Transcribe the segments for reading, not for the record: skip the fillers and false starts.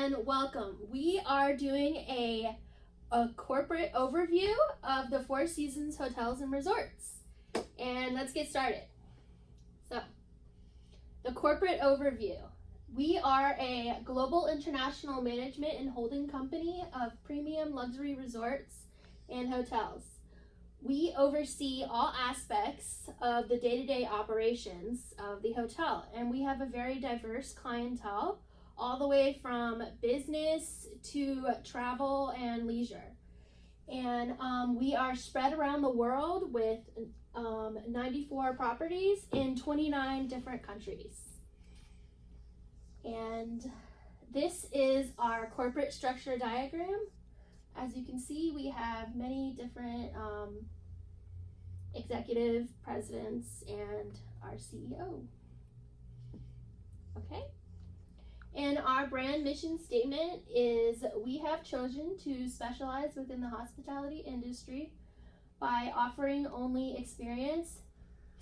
and welcome. We are doing a corporate overview of the Four Seasons Hotels and Resorts. And let's get started. So, the corporate overview. We are a global international management and holding company of premium luxury resorts and hotels. We oversee all aspects of the day-to-day operations of the hotel, and we have a very diverse clientele, all the way from business to travel and leisure. And we are spread around the world with 94 properties in 29 different countries. And this is our corporate structure diagram. As you can see, we have many different executive presidents and our CEO. Okay? And our brand mission statement is we have chosen to specialize within the hospitality industry by offering only experiences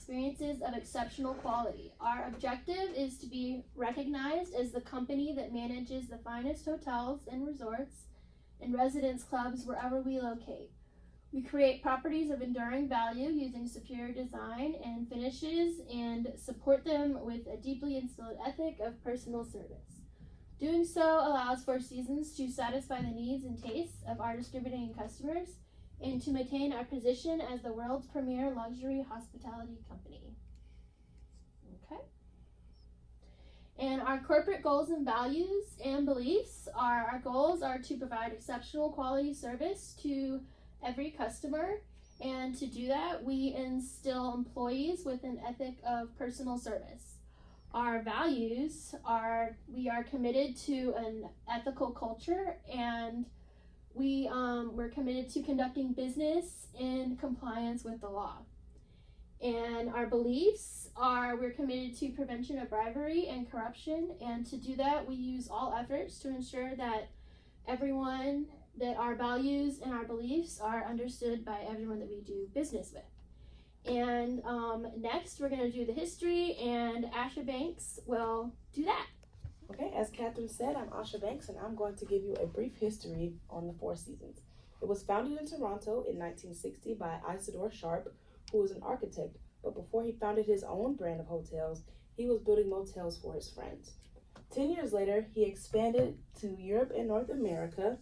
of exceptional quality. Our objective is to be recognized as the company that manages the finest hotels and resorts and residence clubs wherever we locate. We create properties of enduring value using superior design and finishes and support them with a deeply instilled ethic of personal service. Doing so allows Four Seasons to satisfy the needs and tastes of our distributing customers and to maintain our position as the world's premier luxury hospitality company. Okay. And our corporate goals and values and beliefs are, our goals are to provide exceptional quality service to every customer, and to do that, we instill employees with an ethic of personal service. Our values are, we are committed to an ethical culture, and we're committed to conducting business in compliance with the law. And our beliefs are, we're committed to prevention of bribery and corruption, and to do that, we use all efforts to ensure that that our values and our beliefs are understood by everyone that we do business with. And next, we're going to do the history, and Asha Banks will do that. Okay, as Catherine said, I'm Asha Banks, and I'm going to give you a brief history on the Four Seasons. It was founded in Toronto in 1960 by Isidore Sharp, who was an architect, but before he founded his own brand of hotels, he was building motels for his friends. 10 years later, he expanded to Europe and North America,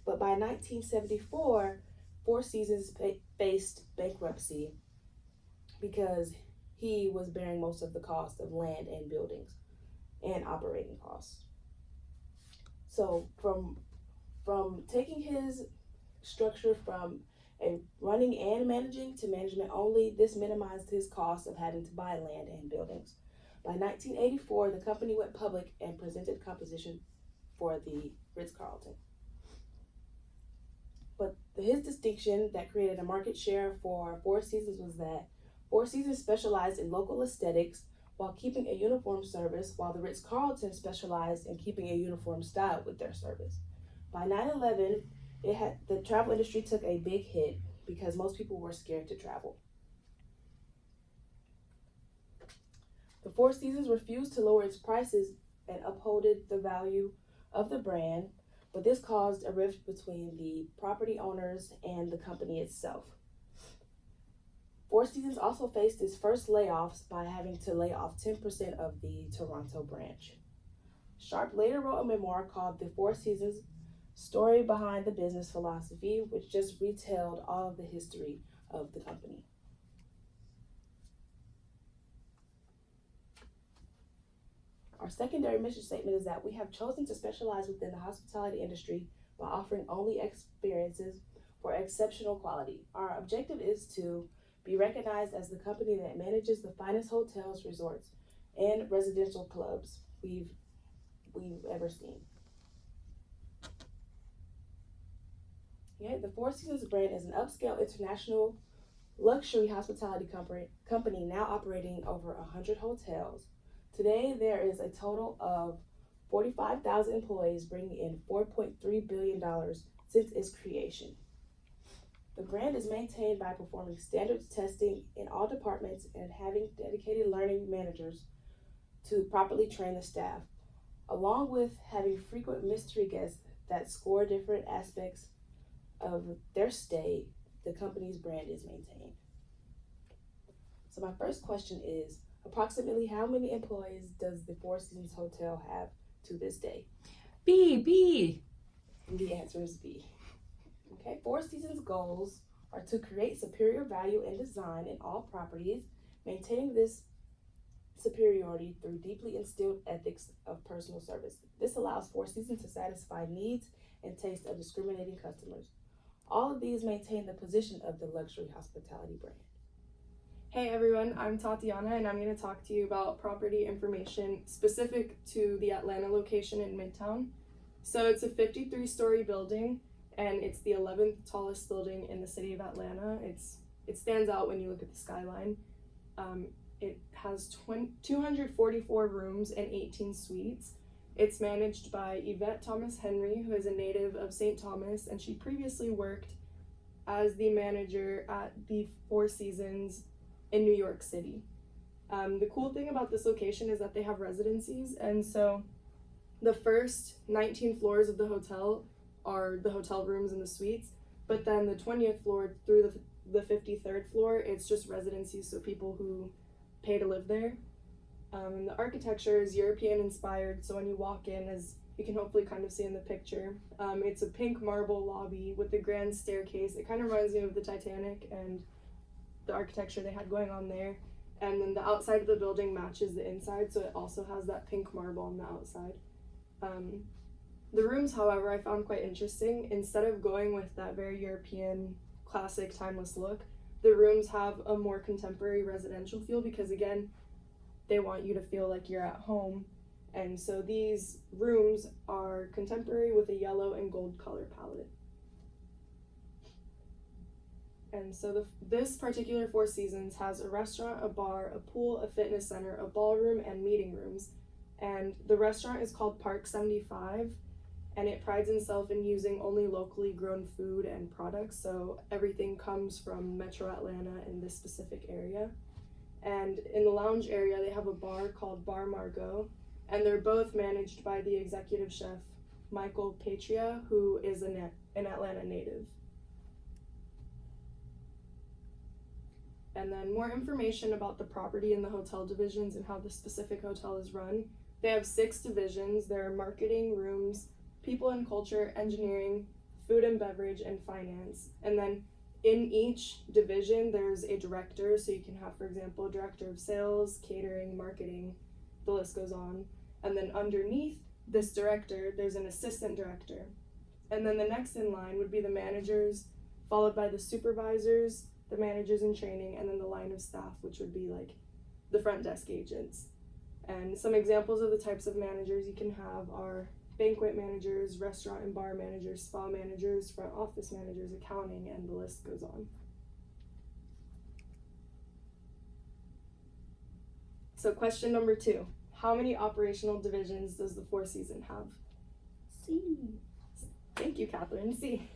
but by 1974, Four Seasons faced bankruptcy because he was bearing most of the cost of land and buildings and operating costs. So from taking his structure from a running and managing to management only, this minimized his cost of having to buy land and buildings. By 1984, the company went public and presented competition for the Ritz-Carlton. But his distinction that created a market share for Four Seasons was that Four Seasons specialized in local aesthetics while keeping a uniform service, while the Ritz-Carlton specialized in keeping a uniform style with their service. By 9/11, the travel industry took a big hit because most people were scared to travel. The Four Seasons refused to lower its prices and upholded the value of the brand, but this caused a rift between the property owners and the company itself. Four Seasons also faced its first layoffs by having to lay off 10% of the Toronto branch. Sharp later wrote a memoir called The Four Seasons: Story Behind the Business Philosophy, which just retailed all of the history of the company. Our secondary mission statement is that we have chosen to specialize within the hospitality industry by offering only experiences for exceptional quality. Our objective is to be recognized as the company that manages the finest hotels, resorts, and residential clubs we've ever seen. Okay, the Four Seasons brand is an upscale international luxury hospitality company now operating over 100 hotels. Today, there is a total of 45,000 employees, bringing in $4.3 billion since its creation. The brand is maintained by performing standards testing in all departments and having dedicated learning managers to properly train the staff. Along with having frequent mystery guests that score different aspects of their stay, the company's brand is maintained. So my first question is, approximately how many employees does the Four Seasons Hotel have to this day? B. And the answer is B. Okay, Four Seasons goals are to create superior value and design in all properties, maintaining this superiority through deeply instilled ethics of personal service. This allows Four Seasons to satisfy needs and taste of discriminating customers. All of these maintain the position of the luxury hospitality brand. Hey everyone, I'm Tatiana and I'm going to talk to you about property information specific to the Atlanta location in Midtown. So it's a 53-story building and it's the 11th tallest building in the city of Atlanta. It stands out when you look at the skyline. It has 244 rooms and 18 suites. It's managed by Yvette Thomas Henry, who is a native of St. Thomas, and she previously worked as the manager at the Four Seasons in New York City. The cool thing about this location is that they have residencies, and so the first 19 floors of the hotel are the hotel rooms and the suites, but then the 20th floor through the 53rd floor, it's just residencies, so people who pay to live there. The architecture is European inspired, so when you walk in, as you can hopefully kind of see in the picture, it's a pink marble lobby with a grand staircase. It kind of reminds me of the Titanic and the architecture they had going on there. And then the outside of the building matches the inside, so it also has that pink marble on the outside. The rooms, however, I found quite interesting. Instead of going with that very European, classic, timeless look, the rooms have a more contemporary residential feel because, again, they want you to feel like you're at home. And so these rooms are contemporary with a yellow and gold color palette. And so this particular Four Seasons has a restaurant, a bar, a pool, a fitness center, a ballroom, and meeting rooms. And the restaurant is called Park 75, and it prides itself in using only locally grown food and products. So everything comes from Metro Atlanta in this specific area. And in the lounge area, they have a bar called Bar Margot, and they're both managed by the executive chef, Michael Patria, who is an Atlanta native. And then more information about the property and the hotel divisions and how the specific hotel is run. They have 6 divisions. There are marketing, rooms, people and culture, engineering, food and beverage, and finance. And then in each division, there's a director. So you can have, for example, a director of sales, catering, marketing, the list goes on. And then underneath this director, there's an assistant director. And then the next in line would be the managers, followed by the supervisors, the managers in training, and then the line of staff, which would be like the front desk agents. And some examples of the types of managers you can have are banquet managers, restaurant and bar managers, spa managers, front office managers, accounting, and the list goes on. So question number 2, how many operational divisions does the Four Seasons have? C. Thank you, Catherine. C.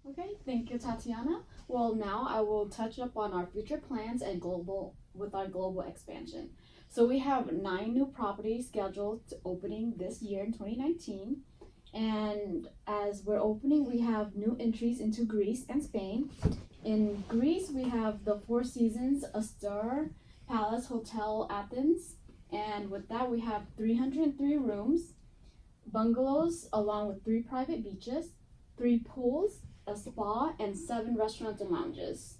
Okay, thank you, Tatiana. Well, now I will touch up on our future plans and our global expansion. So we have 9 new properties scheduled to opening this year in 2019. And as we're opening, we have new entries into Greece and Spain. In Greece, we have the Four Seasons Astor Palace Hotel Athens, And with that, we have 303 rooms, bungalows, along with 3 private beaches, 3 pools, a spa, and 7 restaurants and lounges.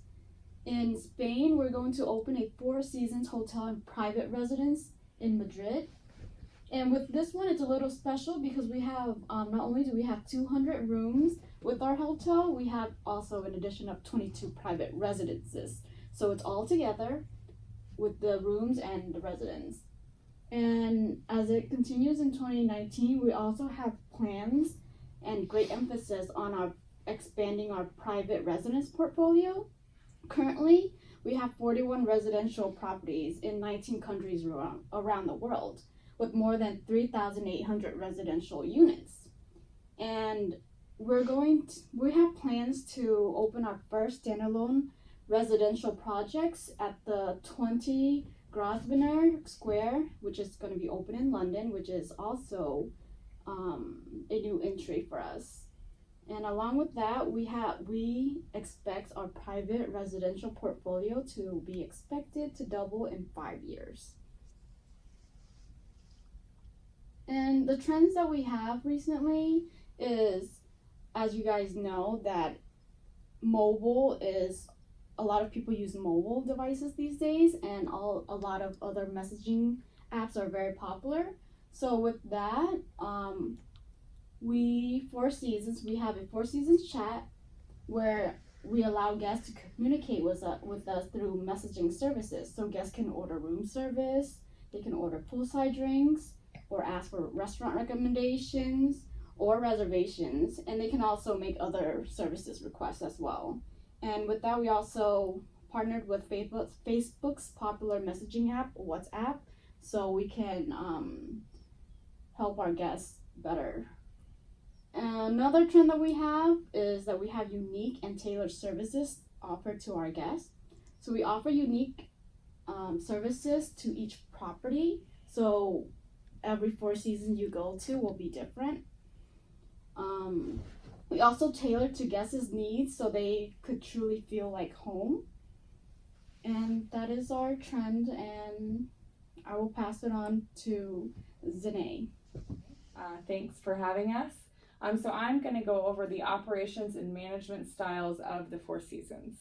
In Spain, we're going to open a 4 Seasons hotel and private residence in Madrid. And with this one, it's a little special because we have, not only do we have 200 rooms with our hotel, we have also an addition of 22 private residences. So it's all together with the rooms and the residence. And as it continues in 2019, we also have plans and great emphasis on our expanding our private residence portfolio. Currently, we have 41 residential properties in 19 countries around the world, with more than 3,800 residential units. And we have plans to open our first standalone residential projects at the 20 Grosvenor Square, which is going to be open in London, which is also a new entry for us. And along with that, we expect our private residential portfolio to be expected to double in 5 years. And the trends that we have recently is, as you guys know, that a lot of people use mobile devices these days, and a lot of other messaging apps are very popular. So with that, we have a 4 Seasons chat where we allow guests to communicate with us through messaging services. So guests can order room service, they can order poolside drinks, or ask for restaurant recommendations or reservations, and they can also make other services requests as well. And with that, we also partnered with Facebook's popular messaging app, WhatsApp, so we can help our guests better. Another trend that we have is that we have unique and tailored services offered to our guests. So we offer unique services to each property. So every 4 Seasons you go to will be different. We also tailor to guests' needs so they could truly feel like home. And that is our trend, and I will pass it on to Zane. Thanks for having us. So I'm going to go over the operations and management styles of the 4 Seasons.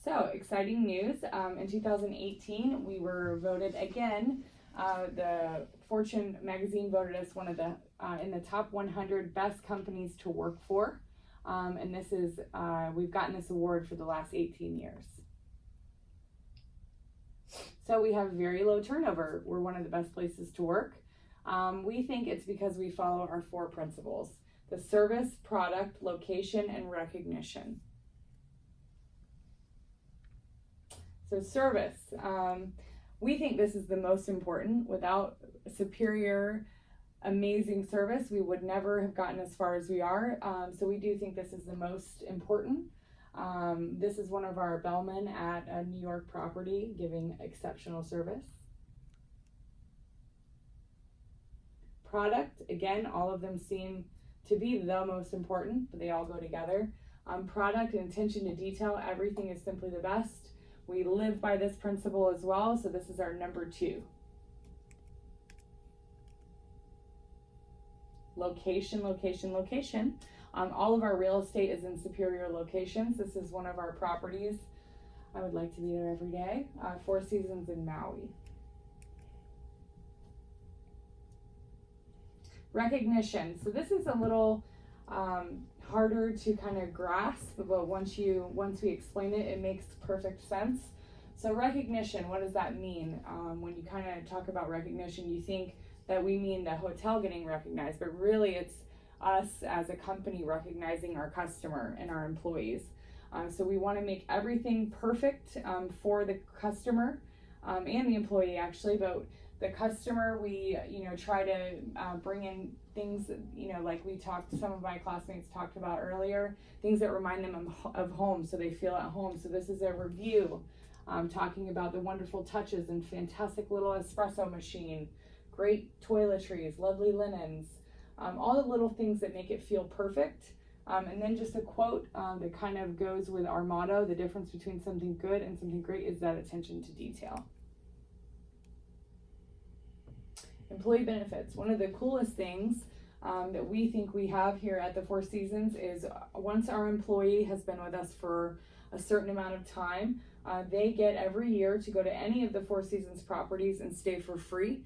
So, exciting news. In 2018, we were voted again. The Fortune magazine voted us one of the in the top 100 best companies to work for. And this is, we've gotten this award for the last 18 years. So we have very low turnover. We're one of the best places to work. We think it's because we follow our 4 principles: the service, product, location, and recognition. So service, we think this is the most important. Without superior, amazing service, we would never have gotten as far as we are. So we do think this is the most important. This is one of our bellmen at a New York property giving exceptional service. Product, again, all of them seem to be the most important, but they all go together. Product and attention to detail, everything is simply the best. We live by this principle as well, so this is our number 2. Location, location, location. All of our real estate is in superior locations. This is one of our properties. I would like to be there every day. 4 Seasons in Maui. Recognition. So this is a little harder to kind of grasp, but once we explain it, it makes perfect sense. So recognition, what does that mean? When you kind of talk about recognition, you think that we mean the hotel getting recognized, but really it's us as a company recognizing our customer and our employees. So we want to make everything perfect for the customer and the employee actually, but the customer, we try to bring in things like some of my classmates talked about earlier, things that remind them of home, so they feel at home. So this is a review talking about the wonderful touches and fantastic little espresso machine, great toiletries, lovely linens, all the little things that make it feel perfect. And then just a quote that kind of goes with our motto: the difference between something good and something great is that attention to detail. Employee benefits. One of the coolest things that we think we have here at the Four Seasons is once our employee has been with us for a certain amount of time, they get every year to go to any of the Four Seasons properties and stay for free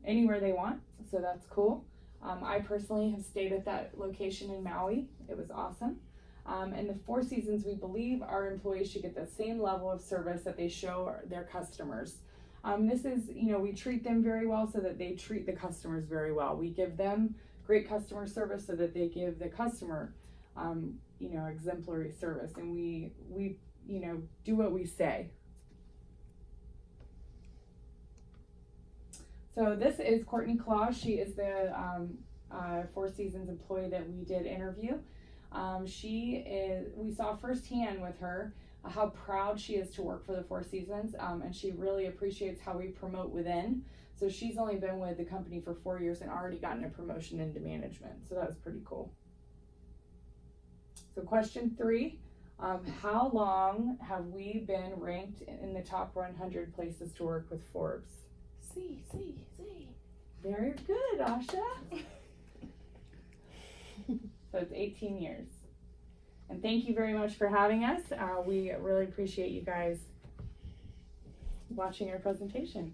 anywhere they want. So that's cool. I personally have stayed at that location in Maui. It was awesome. And the Four Seasons, we believe our employees should get the same level of service that they show their customers. This is, we treat them very well so that they treat the customers very well. We give them great customer service so that they give the customer, exemplary service. And we do what we say. So this is Courtney Claus. She is the Four Seasons employee that we did interview. We saw firsthand with her how proud she is to work for the Four Seasons, and she really appreciates how we promote within. So she's only been with the company for 4 years and already gotten a promotion into management. So that was pretty cool. So question 3, how long have we been ranked in the top 100 places to work with Forbes? See. Very good, Asha. So it's 18 years. And thank you very much for having us. We really appreciate you guys watching our presentation.